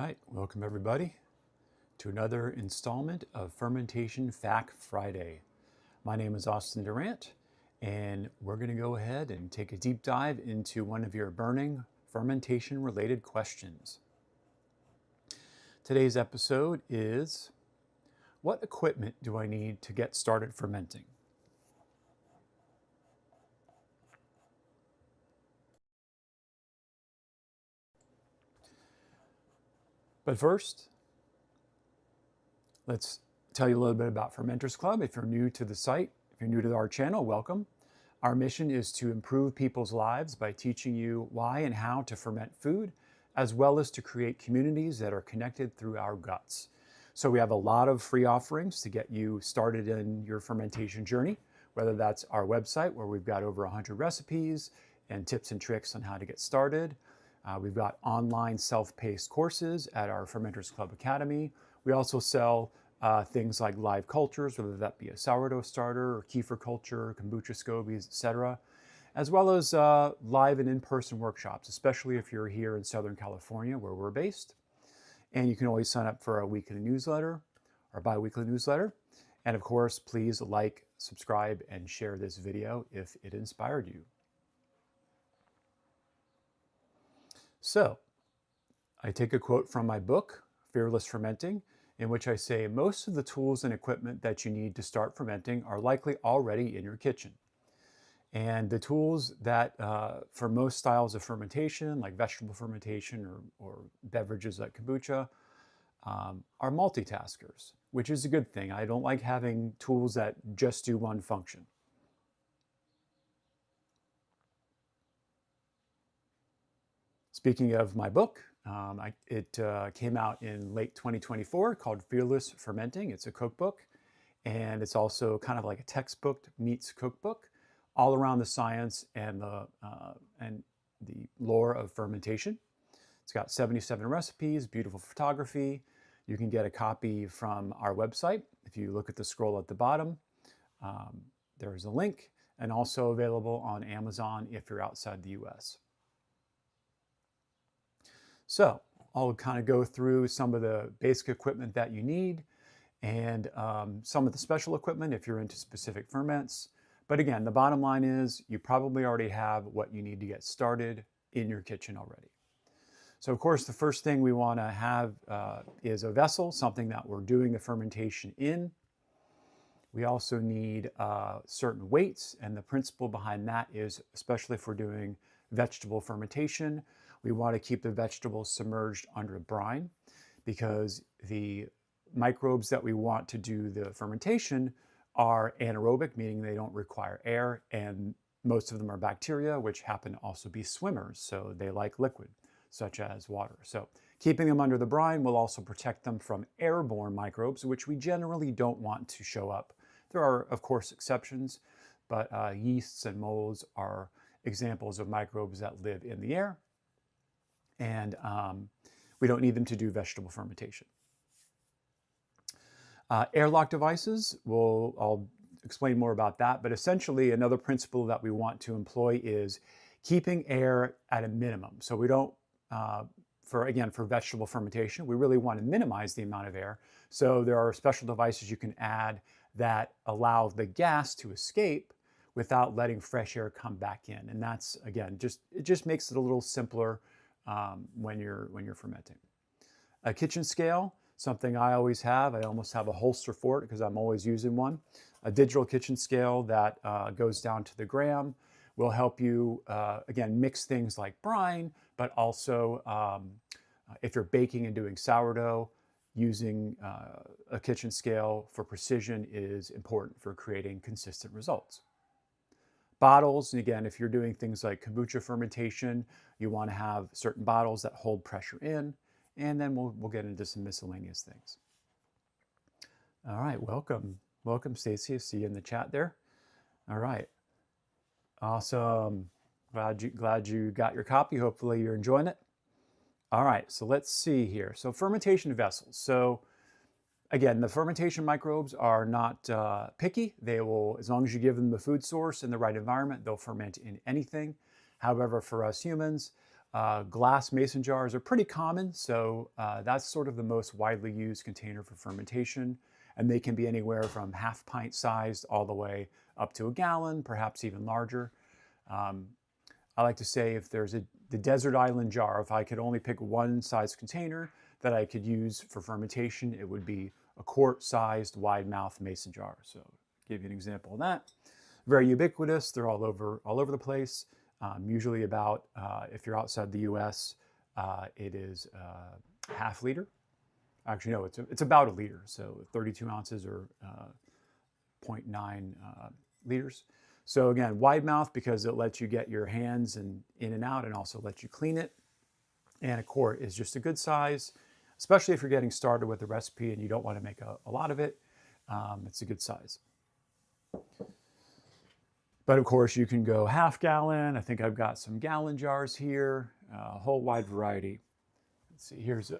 right, welcome everybody to another installment of Fermentation Fact Friday. My name is Austin Durant, and we're going to go ahead and take a deep dive into one of your burning fermentation-related questions. Today's episode is, what equipment do I need to get started fermenting? But first, let's tell you a little bit about Fermenters Club. If you're new to the site, if you're new to our channel, welcome. Our mission is to improve people's lives by teaching you why and how to ferment food, as well as to create communities that are connected through our guts. So we have a lot of free offerings to get you started in your fermentation journey, whether that's our website where we've got over 100 recipes and tips and tricks on how to get started. We've got online self-paced courses at our Fermenters Club Academy. We also sell things like live cultures, whether that be a sourdough starter or kefir culture, kombucha scobies, etc., as well as live and in-person workshops, especially if you're here in Southern California where we're based. And you can always sign up for a weekly newsletter or bi-weekly newsletter. And of course, please like, subscribe, and share this video if it inspired you. So, I take a quote from my book, Fearless Fermenting, in which I say most of the tools and equipment that you need to start fermenting are likely already in your kitchen. And the tools that, for most styles of fermentation, like vegetable fermentation or beverages like kombucha, are multitaskers, which is a good thing. I don't like having tools that just do one function. Speaking of my book, it came out in late 2024 called Fearless Fermenting. It's a cookbook, and it's also kind of like a textbook meets cookbook, all around the science and the lore of fermentation. It's got 77 recipes, beautiful photography. You can get a copy from our website. If you look at the scroll at the bottom, there's a link, and also available on Amazon if you're outside the US. So I'll kind of go through some of the basic equipment that you need and some of the special equipment if you're into specific ferments. But again, the bottom line is you probably already have what you need to get started in your kitchen already. So of course, the first thing we want to have is a vessel, something that we're doing the fermentation in. We also need certain weights, and the principle behind that is, especially if we're doing vegetable fermentation, we want to keep the vegetables submerged under a brine because the microbes that we want to do the fermentation are anaerobic, meaning they don't require air, and most of them are bacteria, which happen to also be swimmers, so they like liquid, such as water. So keeping them under the brine will also protect them from airborne microbes, which we generally don't want to show up. There are, of course, exceptions, but yeasts and molds are examples of microbes that live in the air, and we don't need them to do vegetable fermentation. Airlock devices, I'll explain more about that, but essentially another principle that we want to employ is keeping air at a minimum. So we don't, for vegetable fermentation, we really want to minimize the amount of air. So there are special devices you can add that allow the gas to escape without letting fresh air come back in. And that's, again, it just makes it a little simpler when you're fermenting. A kitchen scale, something I always have. I almost have a holster for it because I'm always using one. A digital kitchen scale that goes down to the gram will help you, again, mix things like brine, but also if you're baking and doing sourdough, using a kitchen scale for precision is important for creating consistent results. Bottles, and again, if you're doing things like kombucha fermentation, you want to have certain bottles that hold pressure in, and then we'll get into some miscellaneous things. All right, welcome. Welcome, Stacy. I see you in the chat there. All right. Awesome. Glad you got your copy. Hopefully you're enjoying it. All right, so let's see here. So fermentation vessels. So again, the fermentation microbes are not picky. They will, as long as you give them the food source and the right environment, they'll ferment in anything. However, for us humans, Glass mason jars are pretty common, so that's sort of the most widely used container for fermentation, and they can be anywhere from half pint sized all the way up to a gallon, perhaps even larger. I like to say if there's the desert island jar, if I could only pick one size container that I could use for fermentation, it would be a quart-sized wide mouth mason jar. So give you an example of that. Very ubiquitous, they're all over the place. Usually about, if you're outside the US, it is half liter. Actually, no, it's about a liter, so 32 ounces or 0.9 liters. So again, wide mouth because it lets you get your hands in and out and also lets you clean it. And a quart is just a good size, especially if you're getting started with the recipe and you don't want to make a lot of it. It's a good size. But of course, you can go half gallon. I think I've got some gallon jars here, a whole wide variety. Let's see, here's an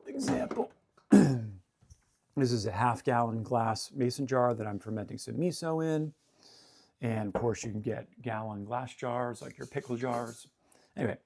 example. This is a half gallon glass mason jar that I'm fermenting some miso in. And of course, you can get gallon glass jars like your pickle jars. Anyway,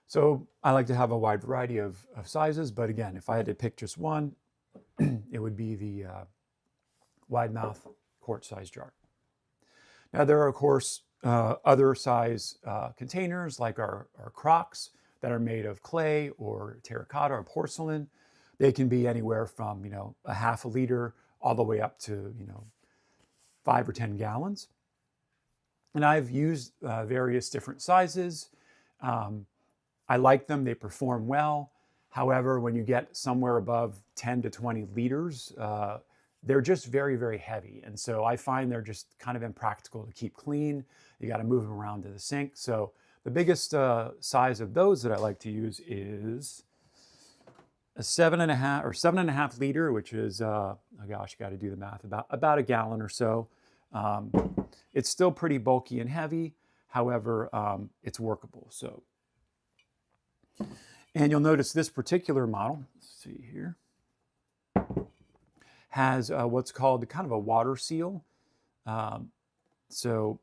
so I like to have a wide variety of sizes. But again, if I had to pick just one, it would be the wide mouth quart-sized jar. Now there are, of course, other size containers like our crocks that are made of clay or terracotta or porcelain. They can be anywhere from, a half a liter all the way up to, 5 or 10 gallons. And I've used various different sizes. I like them, they perform well. However, when you get somewhere above 10 to 20 liters, they're just very, very heavy. And so I find they're just kind of impractical to keep clean. You got to move them around to the sink. So the biggest size of those that I like to use is a 7.5 liter, which is, oh gosh, you got to do the math, about a gallon or so. It's still pretty bulky and heavy. However, it's workable. So, and you'll notice this particular model, let's see here, has what's called kind of a water seal. So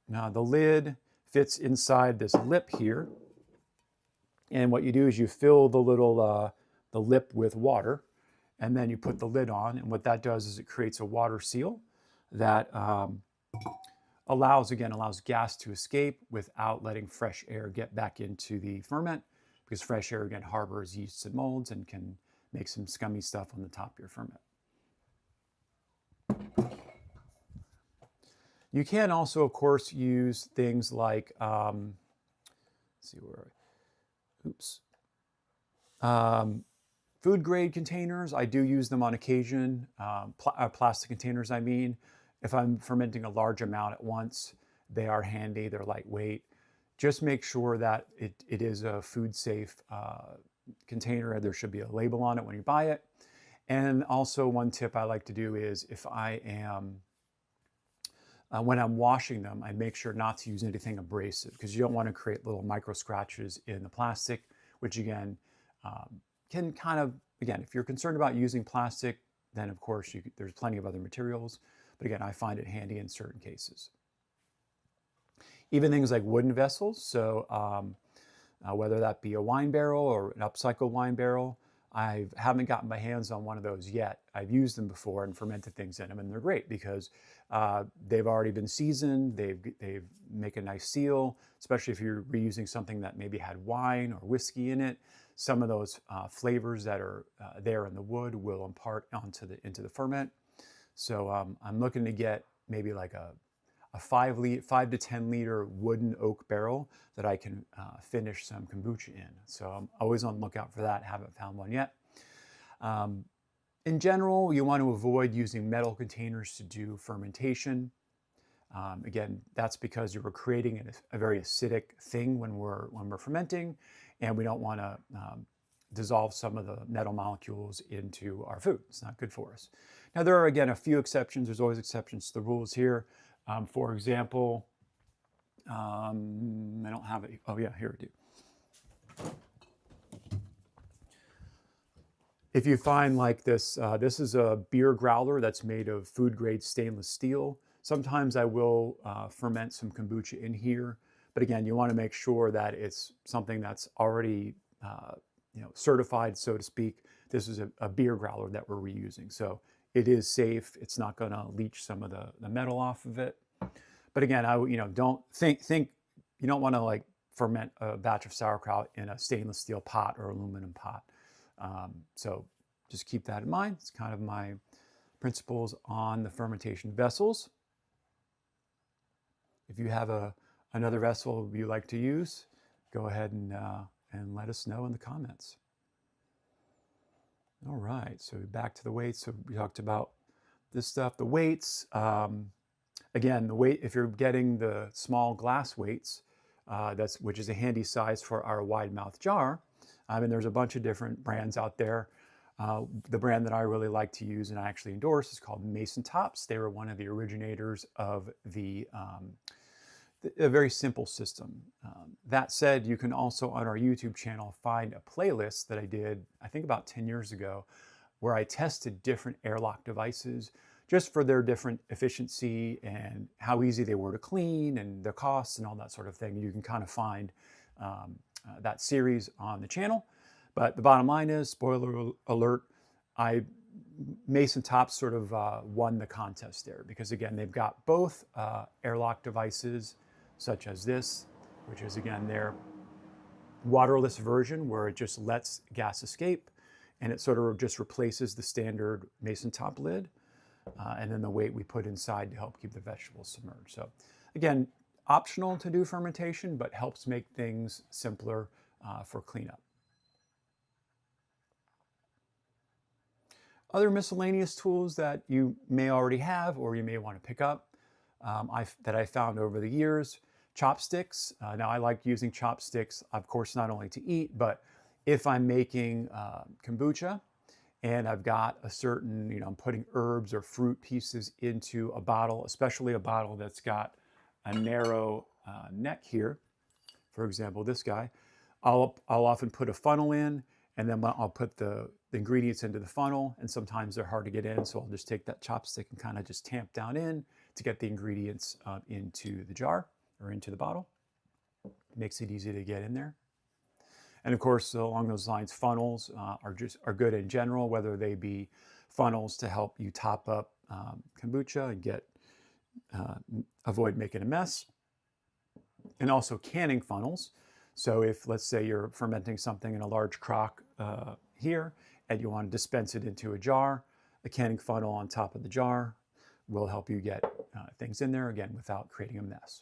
now the lid fits inside this lip here. And what you do is you fill the little the lip with water, and then you put the lid on. And what that does is it creates a water seal that allows gas to escape without letting fresh air get back into the ferment, because fresh air, again, harbors yeasts and molds and can make some scummy stuff on the top of your ferment. You can also, of course, use things like, let's see where, food grade containers. I do use them on occasion, plastic containers, I mean. If I'm fermenting a large amount at once, they are handy, they're lightweight. Just make sure that it is a food safe container. There should be a label on it when you buy it. And also one tip I like to do is if I am, when I'm washing them, I make sure not to use anything abrasive because you don't want to create little micro scratches in the plastic, which again, can kind of, again, if you're concerned about using plastic, then of course there's plenty of other materials. But again, I find it handy in certain cases. Even things like wooden vessels. So whether that be a wine barrel or an upcycled wine barrel, I haven't gotten my hands on one of those yet. I've used them before and fermented things in them, and they're great because they've already been seasoned. They make a nice seal, especially if you're reusing something that maybe had wine or whiskey in it. Some of those flavors that are there in the wood will impart into the ferment. So I'm looking to get maybe like a 5 to 10 liter wooden oak barrel that I can finish some kombucha in. So I'm always on the lookout for that. Haven't found one yet. In general, you want to avoid using metal containers to do fermentation. Again, that's because you're creating a very acidic thing when we're fermenting, and we don't want to dissolve some of the metal molecules into our food. It's not good for us. Now, there are, again, a few exceptions. There's always exceptions to the rules here. For example, I don't have it. Oh, yeah, here I do. If you find like this, this is a beer growler that's made of food grade stainless steel. Sometimes I will ferment some kombucha in here, But again, you want to make sure that it's something that's already certified, so to speak. This is a beer growler that we're reusing, so it is safe. It's not going to leach some of the metal off of it. But again, don't think you don't want to like ferment a batch of sauerkraut in a stainless steel pot or aluminum pot. So just keep that in mind. It's kind of my principles on the fermentation vessels. If you have another vessel you like to use, go ahead and let us know in the comments. All right, so back to the weights. So we talked about this stuff, the weights. Again, the weight, if you're getting the small glass weights, which is a handy size for our wide mouth jar. And there's a bunch of different brands out there. The brand that I really like to use and I actually endorse is called Mason Tops. They were one of the originators of a very simple system. That said, you can also on our YouTube channel find a playlist that I did, I think about 10 years ago, where I tested different airlock devices just for their different efficiency and how easy they were to clean and the costs and all that sort of thing. You can kind of find that series on the channel. But the bottom line is, spoiler alert, Mason Tops sort of won the contest there because again, they've got both airlock devices such as this, which is again their waterless version where it just lets gas escape and it sort of just replaces the standard Mason Top lid. And then the weight we put inside to help keep the vegetables submerged. So again, optional to do fermentation, but helps make things simpler for cleanup. Other miscellaneous tools that you may already have or you may want to pick up that I found over the years. Chopsticks. Now I like using chopsticks, of course, not only to eat, but if I'm making kombucha, and I've got a certain, I'm putting herbs or fruit pieces into a bottle, especially a bottle that's got a narrow neck here. For example, this guy, I'll often put a funnel in and then I'll put the ingredients into the funnel, and sometimes they're hard to get in. So I'll just take that chopstick and kind of just tamp down in to get the ingredients into the jar or into the bottle. Makes it easy to get in there. And of course, along those lines, funnels are good in general, whether they be funnels to help you top up kombucha and avoid making a mess, and also canning funnels. So if, let's say, you're fermenting something in a large crock here, and you want to dispense it into a jar, a canning funnel on top of the jar will help you get things in there, again, without creating a mess.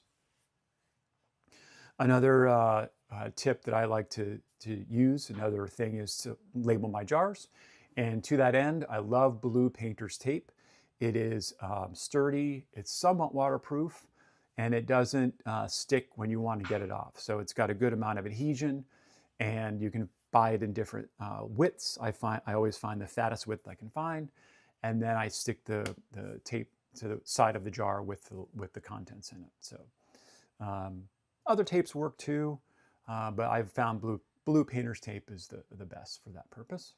Another tip that I like to use, another thing, is to label my jars. And to that end, I love blue painter's tape. It is sturdy, it's somewhat waterproof, and it doesn't stick when you want to get it off. So it's got a good amount of adhesion, and you can buy it in different widths. I always find the fattest width I can find, and then I stick the tape to the side of the jar with the contents in it. So other tapes work too, but I've found blue painter's tape is the best for that purpose.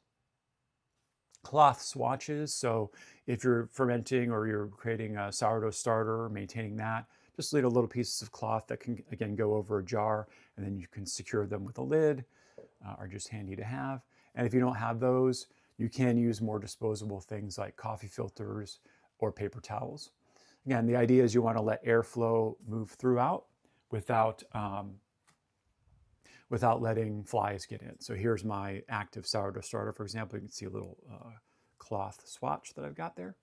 Cloth swatches. So if you're fermenting or you're creating a sourdough starter, maintaining that, just little pieces of cloth that can, again, go over a jar, and then you can secure them with a lid, are just handy to have. And if you don't have those, you can use more disposable things like coffee filters or paper towels. Again, the idea is you want to let airflow move throughout without letting flies get in. So here's my active sourdough starter, for example. You can see a little cloth swatch that I've got there.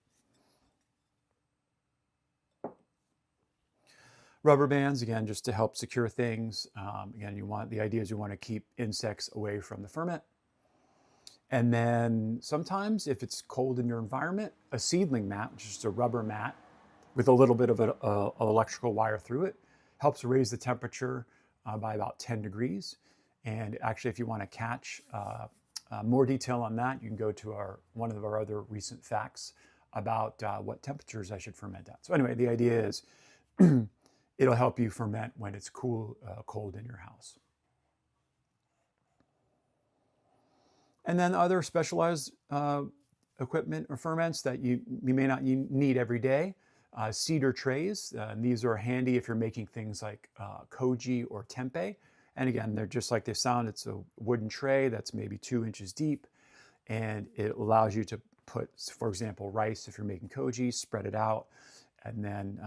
Rubber bands, again, just to help secure things. Again, the idea is you want to keep insects away from the ferment. And then sometimes if it's cold in your environment, a seedling mat, which is just a rubber mat with a little bit of an electrical wire through it, helps raise the temperature by about 10 degrees. And actually, if you want to catch more detail on that, you can go to one of our other recent facts about what temperatures I should ferment at. So anyway, the idea is it'll help you ferment when it's cold in your house. And then other specialized equipment or ferments that you may not need every day. cedar trays. And these are handy if you're making things like koji or tempeh. And again, they're just like they sound. It's a wooden tray that's maybe 2 inches deep, and it allows you to put, for example, rice if you're making koji, spread it out, and then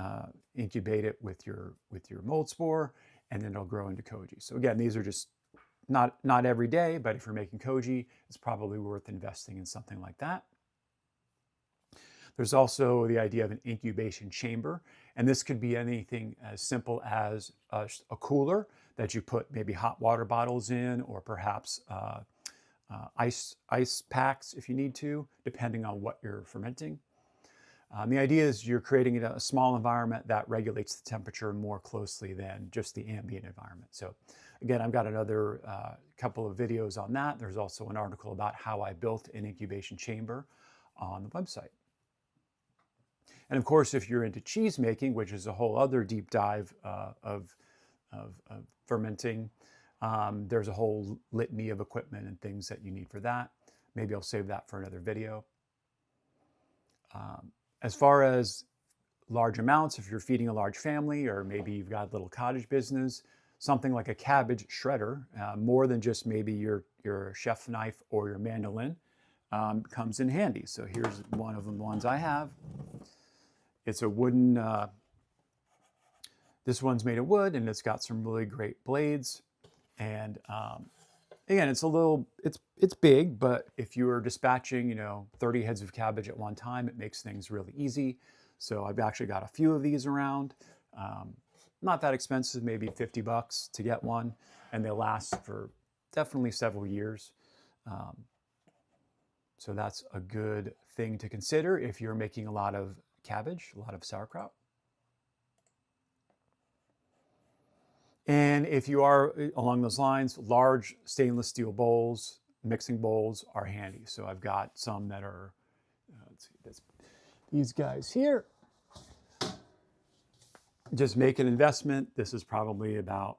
incubate it with your mold spore, and then it'll grow into koji. So again, these are just not every day, but if you're making koji, it's probably worth investing in something like that. There's also the idea of an incubation chamber, and this could be anything as simple as a cooler that you put maybe hot water bottles in, or perhaps ice packs if you need to, depending on what you're fermenting. The idea is you're creating a small environment that regulates the temperature more closely than just the ambient environment. So again, I've got another couple of videos on that. There's also an article about how I built an incubation chamber on the website. And of course, if you're into cheese making, which is a whole other deep dive of fermenting, there's a whole litany of equipment and things that you need for that. Maybe I'll save that for another video. As far as large amounts, if you're feeding a large family, or maybe you've got a little cottage business, something like a cabbage shredder, more than just maybe your chef knife or your mandolin, comes in handy. So here's one of the ones I have. It's a wooden, this one's made of wood, and it's got some really great blades. And again, it's big, but if you are dispatching, 30 heads of cabbage at one time, it makes things really easy. So I've actually got a few of these around. Not that expensive, maybe 50 bucks to get one, and they last for definitely several years. So that's a good thing to consider if you're making a lot of cabbage, a lot of sauerkraut. And if you are along those lines, large stainless steel bowls, mixing bowls are handy. So I've got some that are, let's see, these guys here. Just make an investment. This is probably about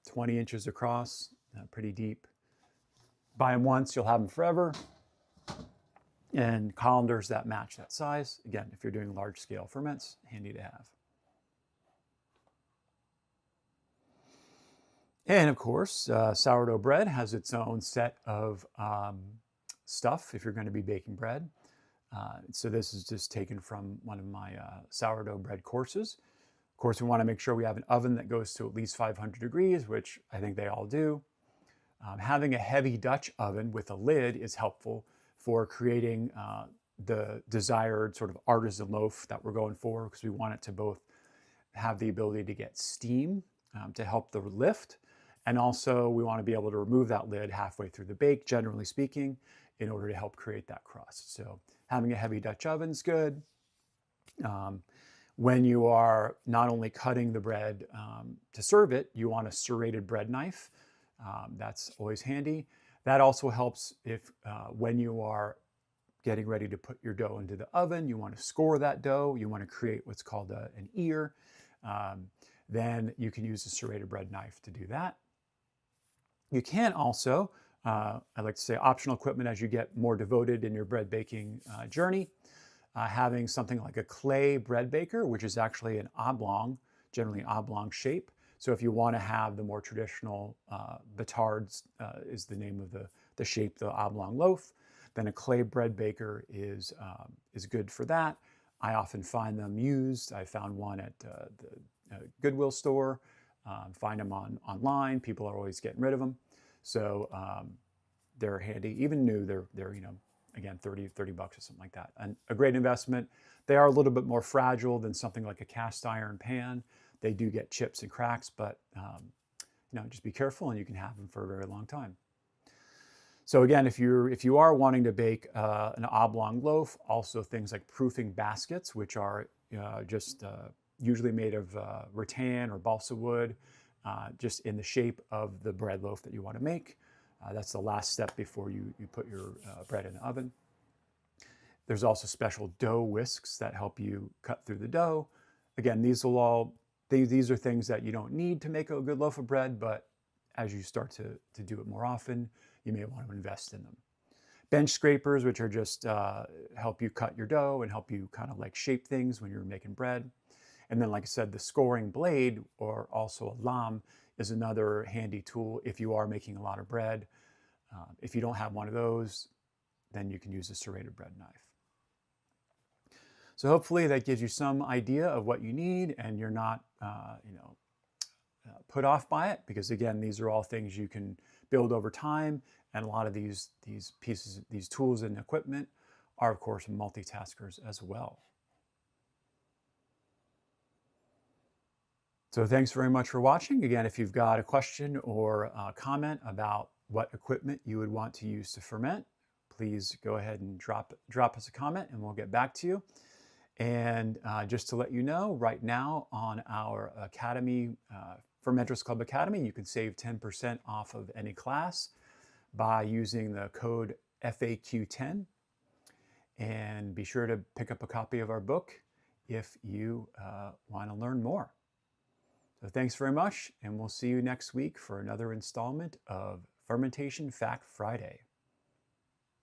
20 inches across, pretty deep. Buy them once, you'll have them forever. And colanders that match that size. Again, if you're doing large scale ferments, handy to have. And of course, sourdough bread has its own set of stuff if you're going to be baking bread. So this is just taken from one of my sourdough bread courses. Of course, we want to make sure we have an oven that goes to at least 500 degrees, which I think they all do. Having a heavy Dutch oven with a lid is helpful for creating the desired sort of artisan loaf that we're going for, because we want it to both have the ability to get steam to help the lift, and also we want to be able to remove that lid halfway through the bake, generally speaking, in order to help create that crust. So having a heavy Dutch oven is good. When you are not only cutting the bread to serve it, you want a serrated bread knife. That's always handy. That also helps if when you are getting ready to put your dough into the oven, you want to score that dough, you want to create what's called an ear, then you can use a serrated bread knife to do that. You can also, I like to say, optional equipment as you get more devoted in your bread baking journey, having something like a clay bread baker, which is actually an oblong, generally an oblong shape. So if you want to have the more traditional batards is the name of the shape, the oblong loaf, then a clay bread baker is good for that. I often find them used. I found one at the Goodwill store, find them online. People are always getting rid of them. So they're handy, even new, they're again, 30 bucks or something like that. And a great investment. They are a little bit more fragile than something like a cast iron pan. They do get chips and cracks, but just be careful and you can have them for a very long time. So again, if you are wanting to bake an oblong loaf, also things like proofing baskets, which are just usually made of rattan or balsa wood, just in the shape of the bread loaf that you want to make. That's the last step before you put your bread in the oven. There's also special dough whisks that help you cut through the dough. Again, these are things that you don't need to make a good loaf of bread, but as you start to do it more often, you may want to invest in them. bench scrapers, which are just help you cut your dough and help you kind of like shape things when you're making bread. And then, like I said, the scoring blade, or also a lame, is another handy tool if you are making a lot of bread. If you don't have one of those, then you can use a serrated bread knife. So hopefully that gives you some idea of what you need, and you're not, put off by it, because again, these are all things you can build over time, and a lot of these pieces, these tools and equipment are, of course, multitaskers as well. So thanks very much for watching. Again, if you've got a question or a comment about what equipment you would want to use to ferment, please go ahead and drop us a comment and we'll get back to you. And just to let you know, right now on our Academy, Fermenters Club Academy, you can save 10% off of any class by using the code FAQ10. And be sure to pick up a copy of our book if you want to learn more. So thanks very much, and we'll see you next week for another installment of Fermentation Fact Friday.